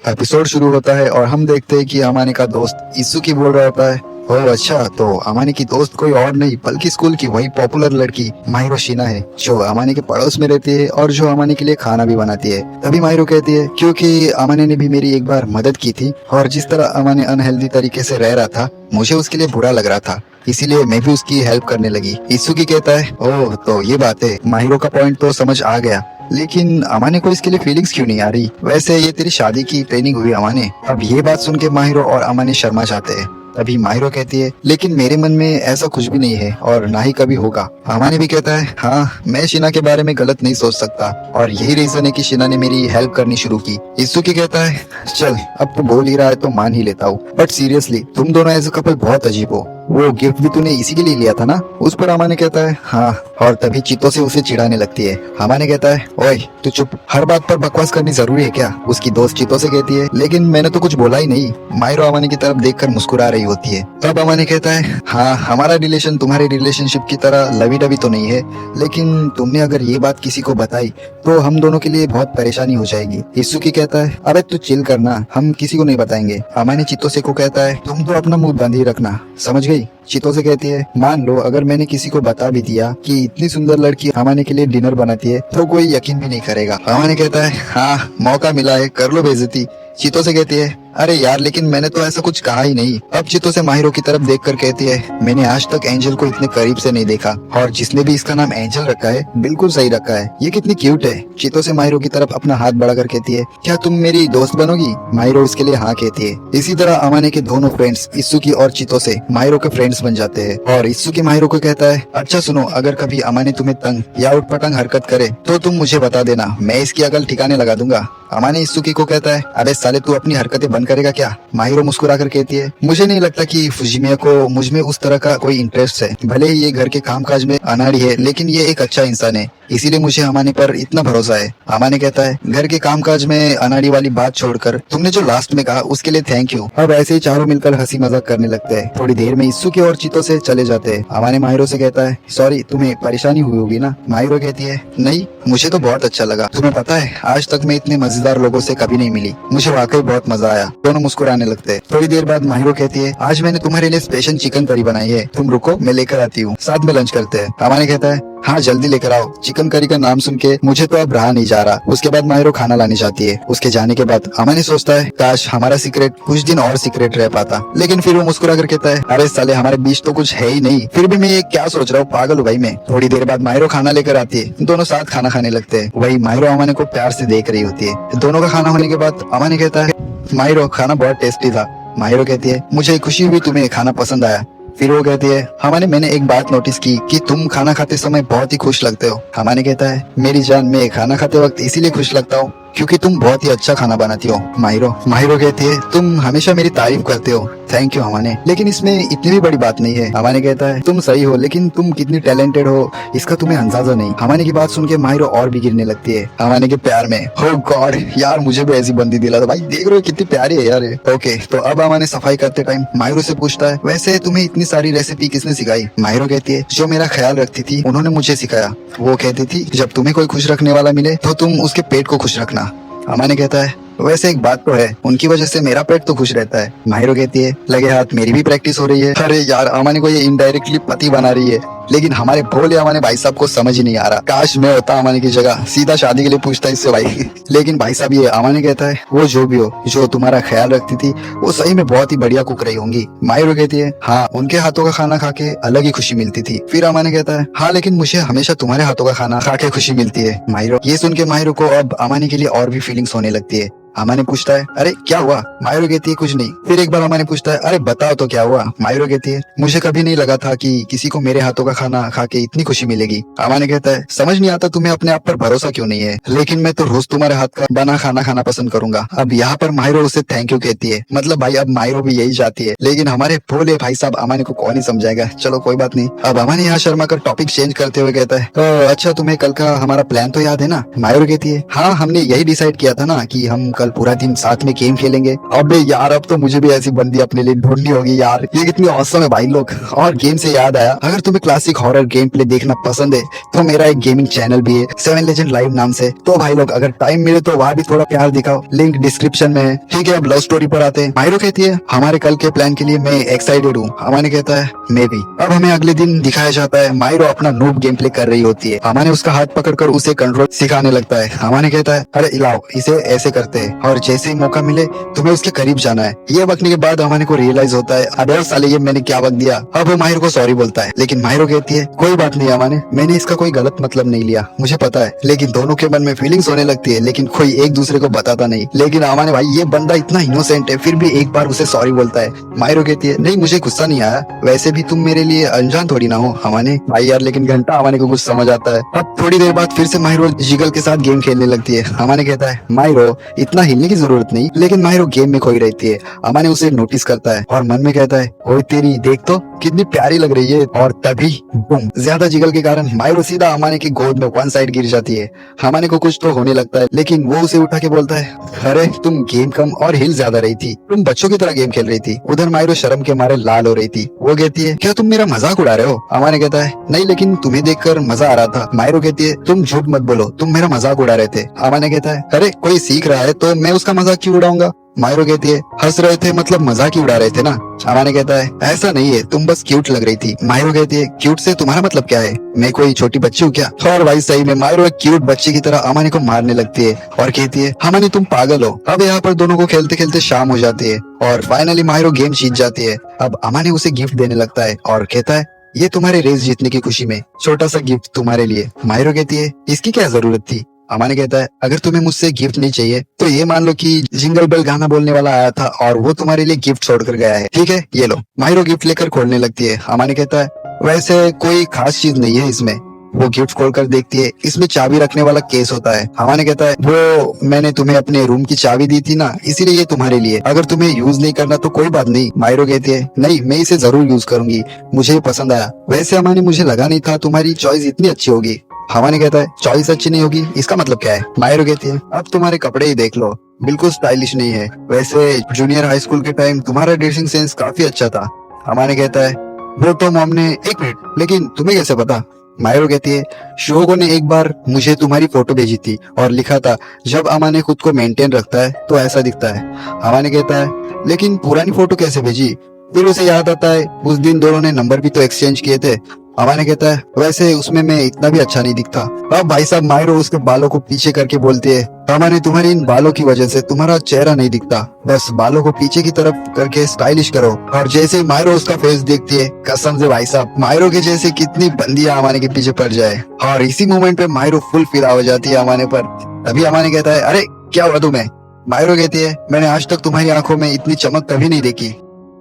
Episode शुरू होता है और हम देखते हैं कि अमाने का दोस्त इत्सुकी बोल रहा होता है, ओह अच्छा, तो अमाने की दोस्त कोई और नहीं बल्कि स्कूल की वही पॉपुलर लड़की माहिरो शिना है, जो अमाने के पड़ोस में रहती है और जो अमाने के लिए खाना भी बनाती है। तभी माहिरो कहती है, क्योंकि अमाने ने भी मेरी एक बार मदद की थी और जिस तरह अमाने अनहेल्दी तरीके से रह रहा था मुझे उसके लिए बुरा लग रहा था, इसीलिए मैं भी उसकी हेल्प करने लगी। इत्सुकी कहता है, ओह तो ये बात है, माहिरो का पॉइंट तो समझ आ गया, लेकिन अमाने को इसके लिए फीलिंग्स क्यों नहीं आ रही? वैसे ये तेरी शादी की ट्रेनिंग हुई अमाने। अब ये बात सुन के माहिरो और अमाने शर्मा जाते हैं। तभी माहिरो कहती है, लेकिन मेरे मन में ऐसा कुछ भी नहीं है और ना ही कभी होगा। अमाने भी कहता है, हाँ मैं शिना के बारे में गलत नहीं सोच सकता और यही रीजन है कि शिना ने मेरी हेल्प करनी शुरू की। इत्सुकी कहता है, चल अब तो बोल ही रहा है तो मान ही लेता हूँ, बट सीरियसली तुम दोनों एज अ कपल बहुत अजीब हो। वो गिफ्ट भी तूने इसी के लिए लिया था ना? उस पर अमाने कहता है, हाँ, और तभी चीतों से उसे चिढ़ाने लगती है। अमाने कहता है, ओए तू चुप, हर बात पर बकवास करनी जरूरी है क्या? उसकी दोस्त चीतों से कहती है, लेकिन मैंने तो कुछ बोला ही नहीं। माहिरो अमाने की तरफ देखकर मुस्कुरा रही होती है। तब अमाने कहता है, हाँ हमारा रिलेशन तुम्हारे रिलेशनशिप की तरह लवी डवी तो नहीं है, लेकिन तुमने अगर ये बात किसी को बताई तो हम दोनों के लिए बहुत परेशानी हो जाएगी। इत्सुकी कहता है, अबे तू चिल करना, हम किसी को नहीं बताएंगे। अमाने चितोसे को कहता है, तुम तो अपना मुंह बंद ही रखना, समझ गई? चितोसे कहती है, मान लो अगर मैंने किसी को बता भी दिया कि इतनी सुंदर लड़की अमाने के लिए डिनर बनाती है तो कोई यकीन भी नहीं करेगा। अमाने कहता है, हाँ मौका मिला है, कर लो बेइज्जती। चितोसे कहती है, अरे यार लेकिन मैंने तो ऐसा कुछ कहा ही नहीं। अब चितोसे माहिरो की तरफ देखकर कहती है, मैंने आज तक एंजल को इतने करीब से नहीं देखा और जिसने भी इसका नाम एंजल रखा है बिल्कुल सही रखा है, ये कितनी क्यूट है। चितोसे माहिरो की तरफ अपना हाथ बढ़ाकर कहती है, क्या तुम मेरी दोस्त बनोगी? माहिरो उसके लिए हाँ कहती है। इसी तरह अमाने के दोनों फ्रेंड्स इत्सुकी और चितोसे माहिरो के फ्रेंड्स बन जाते हैं और इत्सुकी माहिरो को कहता है, अच्छा सुनो, अगर कभी अमाने तुम्हें तंग या उटपटांग हरकत करे तो तुम मुझे बता देना, मैं इसकी अकल ठिकाने लगा दूंगा। अमाने इत्सुकी को कहता है, अबे साले तू अपनी हरकतें बंद करेगा क्या? माहिरो मुस्कुराकर कहती है, मुझे नहीं लगता कि फुजिमिया को मुझ में उस तरह का कोई इंटरेस्ट है। भले ही ये घर के कामकाज में अनाड़ी है, लेकिन ये एक अच्छा इंसान है, इसीलिए मुझे अमाने पर इतना भरोसा है। अमाने कहता है, घर के कामकाज में अनाड़ी वाली बात छोड़कर तुमने जो लास्ट में कहा उसके लिए थैंक यू। अब ऐसे ही चारों मिलकर हंसी मजाक करने लगते हैं। थोड़ी देर में इत्सुकी और चितोसे चले जाते हैं। अमाने माहिरो से कहता है, सॉरी तुम्हें परेशानी हुई होगी ना? माहिरो कहती है, नहीं मुझे तो बहुत अच्छा लगा। तुम्हें पता है आज तक मैं इतने मजेदार लोगों से कभी नहीं मिली, मुझे वाकई बहुत मजा आया। दोनों मुस्कुराने लगते हैं। थोड़ी देर बाद माहिरो कहती है, आज मैंने तुम्हारे लिए स्पेशल चिकन करी बनाई है, तुम रुको मैं लेकर आती हूँ, साथ में लंच करते हैं। अमाने कहता है, हाँ जल्दी लेकर आओ। चिकन करी का नाम सुन के मुझे तो अब रहा नहीं जा रहा। उसके बाद माहिरो खाना लाने जाती है। उसके जाने के बाद अमाने सोचता है, काश हमारा सीक्रेट कुछ दिन और सीक्रेट रह पाता, लेकिन फिर वो मुस्कुरा कर कहता है, अरे साले हमारे बीच तो कुछ है ही नहीं, फिर भी मैं ये क्या सोच रहा हूँ, पागल हूँ भाई मैं। थोड़ी देर बाद माहिरो खाना लेकर आती है। दोनों साथ खाना खाने लगते हैं। वही माहिरो अमाने को प्यार से देख रही होती है। दोनों का खाना होने के बाद अमाने कहता है, माहिरो खाना बहुत टेस्टी था। माहिरो कहती है, मुझे खुशी हुई तुम्हें खाना पसंद आया। फिर वो कहती है, हमाने मैंने एक बात नोटिस की कि तुम खाना खाते समय बहुत ही खुश लगते हो। हमाने कहता है, मेरी जान मैं खाना खाते वक्त इसीलिए खुश लगता हूँ क्योंकि तुम बहुत ही अच्छा खाना बनाती हो। माहिरो कहती है, तुम हमेशा मेरी तारीफ करते हो। थैंक यू हमाने, लेकिन इसमें इतनी भी बड़ी बात नहीं है। हमाने कहता है, तुम सही हो, लेकिन तुम कितनी टैलेंटेड हो इसका तुम्हें अंदाजा नहीं। हमाने की बात सुन के माहिरो और भी गिरने लगती है हमाने के प्यार में। ओह गॉड यार, मुझे भी ऐसी बंदी दिला दो भाई, देख रहे हो कितनी प्यारी है यार। ओके तो अब हमाने सफाई करते टाइम माहिरो से पूछता है, वैसे तुम्हें इतनी सारी रेसिपी किसने सिखाई? माहिरो कहती है, जो मेरा ख्याल रखती थी उन्होंने मुझे सिखाया। वो कहती थी, जब तुम्हें कोई खुश रखने वाला मिले तो तुम उसके पेट को खुश रखना। अमाने कहता है, वैसे एक बात तो है, उनकी वजह से मेरा पेट तो खुश रहता है। माहिरो कहती है, लगे हाथ मेरी भी प्रैक्टिस हो रही है। अरे यार अमाने को ये इनडायरेक्टली पति बना रही है, लेकिन हमारे भोले अमाने भाई साहब को समझ ही नहीं आ रहा। काश मैं होता अमाने की जगह, सीधा शादी के लिए पूछता इससे भाई। लेकिन भाई साहब ये अमाने कहता है, वो जो भी हो, जो तुम्हारा ख्याल रखती थी वो सही में बहुत ही बढ़िया कुक रही होंगी। माहिरो कहती है, हाँ उनके हाथों का खाना खा के अलग ही खुशी मिलती थी। फिर अमाने कहता है, हाँ लेकिन मुझे हमेशा तुम्हारे हाथों का खाना खा के खुशी मिलती है। माहिरो ये सुन के माहिरो को अब अमाने के लिए और भी फीलिंग्स होने लगती है। अमाने पूछता है, अरे क्या हुआ? माहिरो कहती है, कुछ नहीं। फिर एक बार अमाने पूछता है, अरे बताओ तो क्या हुआ? माहिरो कहती है, मुझे कभी नहीं लगा था कि किसी को मेरे हाथों का खाना खा के इतनी खुशी मिलेगी। अमाने कहता है, समझ नहीं आता तुम्हें अपने आप पर भरोसा क्यों नहीं है, लेकिन मैं तो रोज तुम्हारे हाथ का बना खाना खाना पसंद करूंगा। अब यहाँ पर माहिरो उसे थैंक यू कहती है। मतलब भाई अब माहिरो भी यही चाहती है, लेकिन हमारे भोले भाई साहब अमाने को कौन ही समझाएगा। चलो कोई बात नहीं। अब अमाने यहाँ शर्मा कर टॉपिक चेंज करते हुए कहता है, तो अच्छा तुम्हें कल का हमारा प्लान तो याद है ना? माहिरो कहती है, हाँ हमने यही डिसाइड किया था ना कि हम कल कल पूरा दिन साथ में गेम खेलेंगे। अबे यार अब तो मुझे भी ऐसी बंदी अपने लिए ढूंढनी होगी यार, ये कितनी औसम है भाई लोग। और गेम से याद आया, अगर तुम्हें क्लासिक हॉरर गेम प्ले देखना पसंद है तो मेरा एक गेमिंग चैनल भी है 7 लेजेंड लाइव नाम से। तो भाई लोग अगर टाइम मिले तो वहाँ भी थोड़ा प्यार दिखाओ, लिंक डिस्क्रिप्शन में है। ठीक है, अब लव स्टोरी पर आते हैं। मायरो कहती है हमारे कल के प्लान के लिए मैं एक्साइटेड हूँ। अमाने कहता है मैं भी। अब हमें अगले दिन दिखाया जाता है मायरो अपना नूब गेम प्ले कर रही होती है। अमाने उसका हाथ पकड़कर उसे कंट्रोल सिखाने लगता है। अमाने कहता है अरे इलाओ इसे ऐसे करते हैं और जैसे ही मौका मिले तुम्हें उसके करीब जाना है। ये बकने के बाद अमाने को रियलाइज होता है अबे साले ये मैंने क्या बक दिया। अब वो माहिर को सॉरी बोलता है, लेकिन माहिरो कहती है कोई बात नहीं अमाने, मैंने इसका कोई गलत मतलब नहीं लिया, मुझे पता है। लेकिन दोनों के मन में फीलिंग्स होने लगती है, लेकिन कोई एक दूसरे को बताता नहीं। लेकिन अमाने भाई ये बंदा इतना इनोसेंट है, फिर भी एक बार उसे सॉरी बोलता है। माहिरो कहती है नहीं मुझे गुस्सा नहीं आया, वैसे भी तुम मेरे लिए अनजान थोड़ी ना हो अमाने। भाई यार लेकिन घंटा अमाने को कुछ समझ आता है। अब थोड़ी देर बाद फिर से माहिरो जिगल के साथ गेम खेलने लगती है। अमाने कहता है माहिरो इतना हिलने की जरूरत नहीं, लेकिन माहिरो गेम में खोई रहती है। अमाने उसे नोटिस करता है और मन में कहता है ओए तेरी देख तो कितनी प्यारी लग रही है। और तभी बूम, ज्यादा जिगल के कारण माहिरो सीधा अमाने की गोद में वन साइड गिर जाती है। अमाने को कुछ तो होने लगता है, लेकिन वो उसे उठा के बोलता है अरे तुम गेम कम और हिल ज्यादा रही थी, तुम बच्चों की तरह गेम खेल रही थी। उधर माहिरो शर्म के मारे लाल हो रही थी। वो कहती है क्या तुम मेरा मजाक उड़ा रहे हो। अमाने कहता है नहीं लेकिन तुम्हें देखकर मजा आ रहा था। माहिरो कहती है तुम झूठ मत बोलो, तुम मेरा मजाक उड़ा रहे थे। अमाने कहता है अरे कोई सीख रहा है तो मैं उसका मजाक क्यों उड़ाऊंगा। माहिरो कहती है हंस रहे थे मतलब मजाक ही उड़ा रहे थे ना। अमाने कहता है ऐसा नहीं है, तुम बस क्यूट लग रही थी। माहिरो कहती है क्यूट से तुम्हारा मतलब क्या है, मैं कोई छोटी बच्ची हूँ क्या। और भाई सही में माहिरो एक क्यूट बच्ची की तरह अमाने को मारने लगती है और कहती है अमाने तुम पागल हो। अब यहाँ पर दोनों को खेलते खेलते शाम हो जाती है और फाइनली माहिरो गेम जीत जाती है। अब अमाने उसे गिफ्ट देने लगता है और कहता है ये तुम्हारे रेस जीतने की खुशी में छोटा सा गिफ्ट तुम्हारे लिए। माहिरो कहती है इसकी क्या जरूरत थी। अमाने कहता है अगर तुम्हें मुझसे गिफ्ट नहीं चाहिए तो ये मान लो कि जिंगल बेल गाना बोलने वाला आया था और वो तुम्हारे लिए गिफ्ट छोड़कर गया है, ठीक है ये लो। माहिरो गिफ्ट लेकर खोलने लगती है। अमाने कहता है वैसे कोई खास चीज नहीं है इसमें। वो गिफ्ट खोलकर देखती है, इसमें चाबी रखने वाला केस होता है। अमाने कहता है वो मैंने तुम्हें अपने रूम की चाबी दी थी ना, इसीलिए ये तुम्हारे लिए, अगर तुम्हें यूज नहीं करना तो कोई बात नहीं। माहिरो कहती है नहीं मैं इसे जरूर यूज करूंगी, मुझे ये पसंद आया। वैसे अमाने मुझे लगा नहीं था तुम्हारी चॉइस इतनी अच्छी होगी। अमाने कहता है चॉइस अच्छी नहीं होगी इसका मतलब क्या है। माहिरो कहती है अब तुम्हारे कपड़े ही देख लो, बिल्कुल स्टाइलिश नहीं है। वैसे जूनियर हाई स्कूल के टाइम तुम्हारा ड्रेसिंग सेंस काफी अच्छा था। अमाने कहता है वो तो हमने, एक मिनट, लेकिन तुम्हें कैसे पता। माहिरो कहती है शोगो ने एक बार मुझे तुम्हारी फोटो भेजी थी और लिखा था जब अमाने खुद को मेंटेन रखता है तो ऐसा दिखता है। अमाने कहता है लेकिन पुरानी फोटो कैसे भेजी। फिर उसे याद आता है उस दिन दोनों ने नंबर भी तो एक्सचेंज किए थे। अमाने कहता है वैसे उसमें मैं इतना भी अच्छा नहीं दिखता। अब भाई साहब माहिरो उसके बालों को पीछे करके बोलती है अमाने तुम्हारी इन बालों की वजह से तुम्हारा चेहरा नहीं दिखता, बस बालों को पीछे की तरफ करके स्टाइलिश करो। और जैसे माहिरो उसका फेस देखती है कसम से भाई साहब माहिरो के जैसे कितनी बंदियां अमाने के पीछे पड़ जाए। और इसी मोमेंट पे माहिरो फुल फिदा हो जाती है अमाने पर। तभी अमाने कहता है अरे क्या हुआ तुम्हें। माहिरो कहती है मैंने आज तक तुम्हारी आंखों में इतनी चमक कभी नहीं देखी।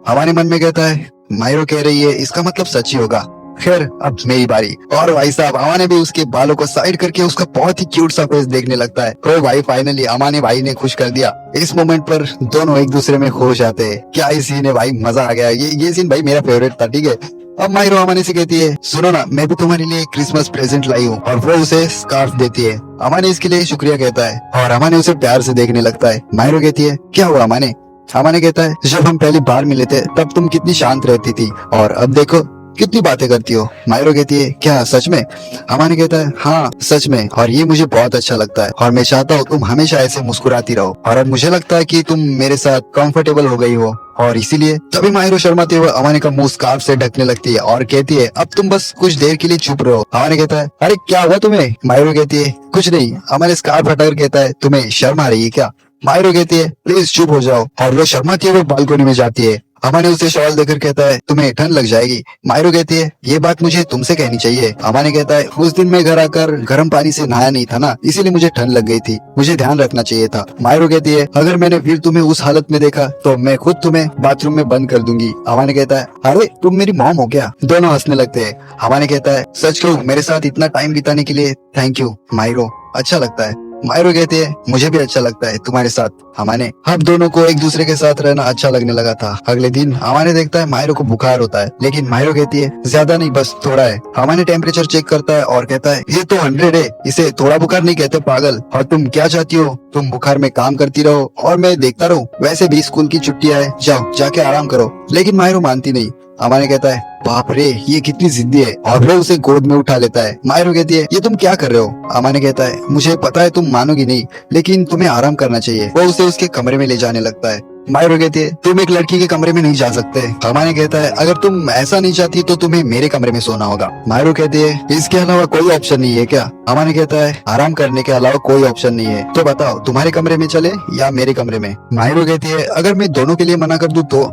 अमाने मन में कहता है माहिरो कह रही है इसका मतलब सच ही होगा। खैर अब मेरी बारी। और भाई साहब अमाने भी उसके बालों को साइड करके उसका बहुत ही क्यूट सा फेस देखने लगता है। तो भाई फाइनली अमाने भाई ने खुश कर दिया। इस मोमेंट पर दोनों एक दूसरे में खो जाते हैं। क्या ही सीन है भाई, मजा आ गया। ये सीन भाई मेरा फेवरेट था। ठीक है, अब माहिरो अमाने से कहती है सुनो ना मैं भी तुम्हारे लिए क्रिसमस प्रेजेंट लाई हूँ, और वो उसे स्कार्फ देती है। अमाने इसके लिए शुक्रिया कहता है और अमाने उसे प्यार से देखने लगता है। माहिरो कहती है क्या हुआ अमाने। अमाने कहता है जब हम पहली बार मिले थे तब तुम कितनी शांत रहती थी और अब देखो कितनी बातें करती हो। माहिरो कहती है क्या सच में। अमाने कहता है हाँ सच में, और ये मुझे बहुत अच्छा लगता है और मैं चाहता हूँ तुम हमेशा ऐसे मुस्कुराती रहो। और अब मुझे लगता है कि तुम मेरे साथ कंफर्टेबल हो गई हो और इसीलिए। तभी माहिरो शर्माते हुए अमाने का मुंह स्कार्फ से ढकने लगती है और कहती है अब तुम बस कुछ देर के लिए चुप रहो। अमाने कहता है अरे क्या हुआ तुम्हें। माहिरो कहती है कुछ नहीं। अमाने स्कार्फ हटाकर कहता है तुम्हें शर्म आ रही है क्या। माहिरो कहती है प्लीज चुप हो जाओ, और वो शर्माती हुए बालकनी में जाती है। अमाने उसे शॉल देकर कहता है तुम्हें ठंड लग जाएगी। माहिरो कहती है ये बात मुझे तुमसे कहनी चाहिए। अमाने कहता है उस दिन मैं घर आकर गर्म पानी से नहाया नहीं था ना, इसीलिए मुझे ठंड लग गई थी, मुझे ध्यान रखना चाहिए था। माहिरो कहती है अगर मैंने फिर तुम्हें उस हालत में देखा तो मैं खुद तुम्हें बाथरूम में बंद कर दूंगी। अमाने कहता है अरे तुम मेरी मॉम हो क्या। दोनों हंसने लगते हैं। अमाने कहता है सच कहूं मेरे साथ इतना टाइम बिताने के लिए थैंक यू माहिरो, अच्छा लगता है। मायरो कहती है मुझे भी अच्छा लगता है तुम्हारे साथ अमाने। अब दोनों को एक दूसरे के साथ रहना अच्छा लगने लगा था। अगले दिन अमाने देखता है मायरो को बुखार होता है, लेकिन मायरो कहती है ज्यादा नहीं, बस थोड़ा है। अमाने टेम्परेचर चेक करता है और कहता है ये तो 100 है, इसे थोड़ा बुखार नहीं कहते पागल। और तुम क्या चाहती हो, तुम बुखार में काम करती रहो और मैं देखता रहूं? वैसे भी स्कूल की छुट्टियां है, जाओ जाके आराम करो। लेकिन मायरो मानती नहीं। अमाने कहता है बाप रे ये कितनी जिद्दी है, और फिर उसे गोद में उठा लेता है। मायरो कहती है ये तुम क्या कर रहे हो? अमाने कहता है मुझे पता है तुम मानोगी नहीं, लेकिन तुम्हें आराम करना चाहिए। वो उसे उसके कमरे में ले जाने लगता है। मायरो कहती है तुम एक लड़की के कमरे में नहीं जा सकते। अमाने कहता है अगर तुम ऐसा नहीं चाहती तो तुम्हें मेरे कमरे में सोना होगा। मायरो कहती है इसके अलावा कोई ऑप्शन नहीं है क्या? अमाने कहता है आराम करने के अलावा कोई ऑप्शन नहीं है, तो बताओ तुम्हारे कमरे में चले या मेरे कमरे में? मायरो कहती है अगर मैं दोनों के लिए मना कर दूं तो?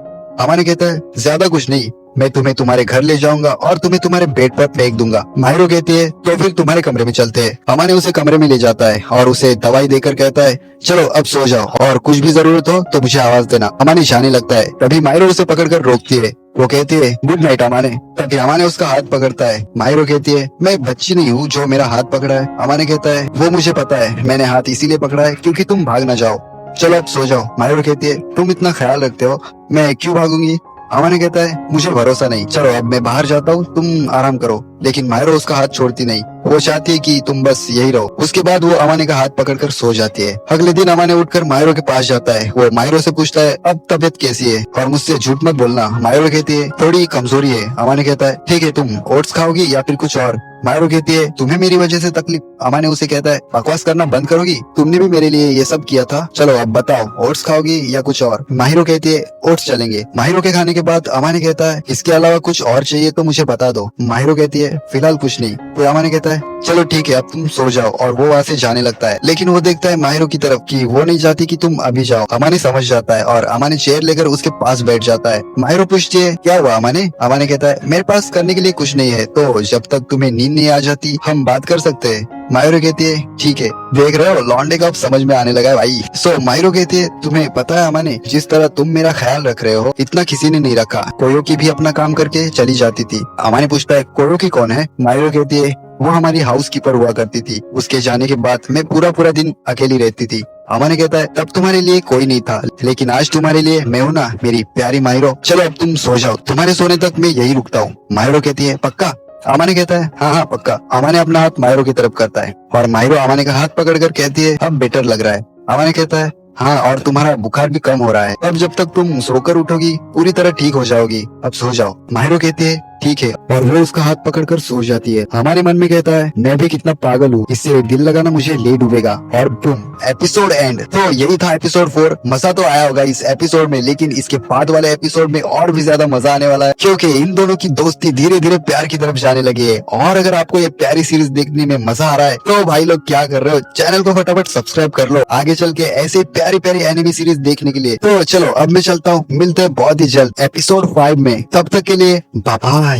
अमाने कहता है ज्यादा कुछ नहीं, मैं तुम्हें तुम्हारे घर ले जाऊंगा और तुम्हें तुम्हारे बेड पर फेंक दूंगा। मायरो कहती है तो फिर तुम्हारे कमरे में चलते हैं। अमाने उसे कमरे में ले जाता है और उसे दवाई देकर कहता है चलो अब सो जाओ, और कुछ भी जरूरत हो तो मुझे आवाज देना। अमाने जाने लगता है, तभी मायरो उसे पकड़कर रोकती है। वो कहती है गुड नाइट अमाने। तभी अमाने उसका हाथ पकड़ता है। मायरो कहती है मैं बच्ची नहीं हूँ जो मेरा हाथ पकड़ा है। अमाने कहता है वो मुझे पता है, मैंने हाथ इसीलिए पकड़ा है क्योंकि तुम भाग न जाओ। चलो अब सो जाओ। मायरो कहती है तुम इतना ख्याल रखते हो, मैं क्यों भागूंगी? अमाने कहता है मुझे भरोसा नहीं, चलो अब मैं बाहर जाता हूँ, तुम आराम करो। लेकिन मायरो उसका हाथ छोड़ती नहीं, वो चाहती है कि तुम बस यही रहो। उसके बाद वो अमाने का हाथ पकड़कर सो जाती है। अगले दिन अमाने उठकर मायरो के पास जाता है। वो मायरो से पूछता है अब तबीयत कैसी है, और मुझसे झूठ मत बोलना। मायरो कहती है थोड़ी कमजोरी है। अमाने कहता है ठीक है, तुम ओट्स खाओगी या फिर कुछ और? मायरो कहती है तुम्हें मेरी वजह से तकलीफ? अमाने उसे कहता है बकवास करना बंद करोगी, तुमने भी मेरे लिए ये सब किया था। चलो अब बताओ ओट्स खाओगी या कुछ और? माहिरो कहती है ओट्स चलेंगे। माहिरो के खाने के बाद अमाने कहता है इसके अलावा कुछ और चाहिए तो मुझे बता दो। माहिरो कहती है फिलहाल कुछ नहीं। तो अमाने कहता है चलो ठीक है अब तुम सो जाओ, और वो वहाँ से जाने लगता है। लेकिन वो देखता है माहिरो की तरफ कि वो नहीं चाहती कि तुम अभी जाओ। अमाने समझ जाता है और अमाने चेयर लेकर उसके पास बैठ जाता है। माहिरो पूछती है क्या हुआ अमाने? अमाने कहता है मेरे पास करने के लिए कुछ नहीं है, तो जब तक तुम्हें नींद नहीं आ जाती हम बात कर सकते हैं। माहिरो कहती है ठीक है। देख रहे हो लौंडे का अब समझ में आने लगा है भाई। माहिरो कहती है तुम्हें पता है अमाने, जिस तरह तुम मेरा ख्याल रख रहे हो इतना किसी ने नहीं रखा। कोयोकी भी अपना काम करके चली जाती थी। अमाने पूछता है कोयोकी कौन है? माहिरो कहती है वो हमारी हाउस कीपर हुआ करती थी, उसके जाने के बाद मैं पूरा पूरा दिन अकेली रहती थी। अमाने कहता है तब तुम्हारे लिए कोई नहीं था, लेकिन आज तुम्हारे लिए मैं हूँ ना मेरी प्यारी माहिरो। चलो अब तुम सो जाओ, तुम्हारे सोने तक मैं यही रुकता हूँ। माहिरो कहती है पक्का? अमाने कहता है हाँ हाँ पक्का। अमाने अपना हाथ माहिरो की तरफ करता है और माहिरो अमाने का हाथ पकड़कर कहती है अब बेटर लग रहा है। अमाने कहता है हाँ, और तुम्हारा बुखार भी कम हो रहा है। अब जब तक तुम सोकर उठोगी पूरी तरह ठीक हो जाओगी, अब सो जाओ। माहिरो कहती है ठीक है, और वो उसका हाथ पकड़कर सो जाती है। हमारे मन में कहता है मैं भी कितना पागल हूँ, इससे दिल लगाना मुझे ले डूबेगा। और बूम, एपिसोड एंड। तो यही था एपिसोड 4। मजा तो आया होगा इस एपिसोड में, लेकिन इसके बाद वाले एपिसोड में और भी ज्यादा मजा आने वाला है, क्योंकि इन दोनों की दोस्ती धीरे धीरे प्यार की तरफ जाने लगी है। और अगर आपको ये प्यारी सीरीज देखने में मजा आ रहा है तो भाई लोग क्या कर रहे हो, चैनल को फटाफट सब्सक्राइब कर लो आगे चल के ऐसे प्यारी प्यारी एनिमे सीरीज देखने के लिए। तो चलो अब मैं चलता हूँ, मिलते हैं बहुत ही जल्द एपिसोड 5 में। तब तक के लिए बाय बाय।